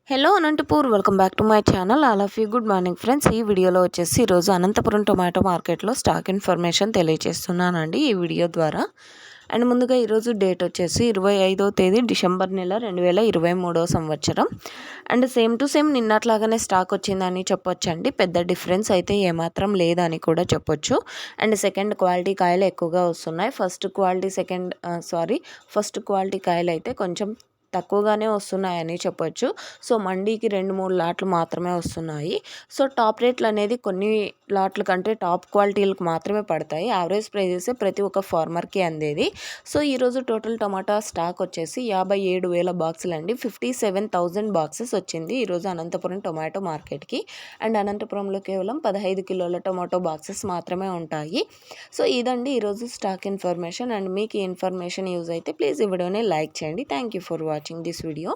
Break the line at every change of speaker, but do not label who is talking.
Hello Anantapur welcome back to my channel. All of you good morning friends. ఈ వీడియోలో వచ్చేసి ఈరోజు అనంతపురం టొమాటో మార్కెట్లో స్టాక్ ఇన్ఫర్మేషన్ తెలియజేస్తున్నానండి ఈ వీడియో ద్వారా. అండ్ ముందుగా ఈరోజు డేట్ వచ్చేసి 25వ తేదీ డిసెంబర్ నెల 2023 సంవత్సరం. అండ్ సేమ్ టు సేమ్ నిన్నట్లాగానే స్టాక్ వచ్చిందని చెప్పొచ్చండి. పెద్ద డిఫరెన్స్ అయితే ఏమాత్రం లేదని కూడా చెప్పొచ్చు. అండ్ సెకండ్ క్వాలిటీ కాయలు ఎక్కువగా వస్తున్నాయి. ఫస్ట్ క్వాలిటీ కాయలు అయితే కొంచెం తక్కువగానే వస్తున్నాయని చెప్పొచ్చు. సో మండీకి 2-3 లాట్లు మాత్రమే వస్తున్నాయి. సో టాప్ రేట్లు అనేది కొన్ని లాట్ల కంటే టాప్ క్వాలిటీలకు మాత్రమే పడతాయి. యావరేజ్ ప్రైజెస్ ప్రతి ఒక్క ఫార్మర్కి అందేది. సో ఈరోజు టోటల్ టమాటా స్టాక్ వచ్చేసి 57,000 బాక్సులు అండి. 57,000 బాక్సెస్ వచ్చింది ఈరోజు అనంతపురం టొమాటో మార్కెట్కి. అండ్ అనంతపురంలో కేవలం 15 కిలోల టొమాటో బాక్సెస్ మాత్రమే ఉంటాయి. సో ఇదండి ఈరోజు స్టాక్ ఇన్ఫర్మేషన్. అండ్ మీకు ఈ ఇన్ఫర్మేషన్ యూజ్ అయితే ప్లీజ్ ఈ వీడియోని లైక్ చేయండి. Thank you for watching this video.